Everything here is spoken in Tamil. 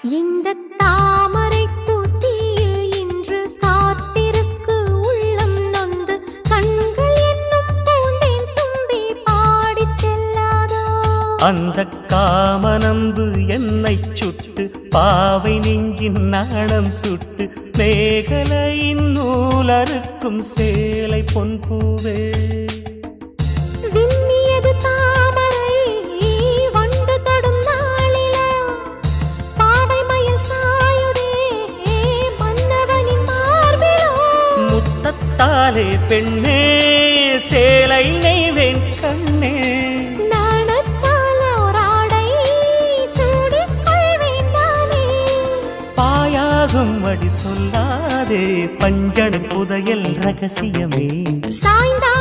இந்த தாமரை பூத்தியில் இன்று காத்திருக்கு உள்ளம் நொந்து கண்கள் என்னும் பூந்தேன் தும்பி பாடிச் செல்லாதோ அந்த காமனம்பு என்னை சுட்டு பாவை நெஞ்சின் நாணம் சுட்டு மேகலையின் நூலறுக்கும் சேலை பொன்பூவே விண்ணியது தாமரை வண்டு தொடும் நாளிலா பாவை மயில் சாயுதே மன்னவனின் மார்பிலோ முத்தத்தாலே பெண்ணே சேலை நெய்வேன் கண்ணே நாணத்தால் ஓராடை சூடிக் கொள்வேன் நானே பாயாகும் அடி சொல்லாதே பஞ்சணம் புதையல் ரகசியமே சாய்ந்தா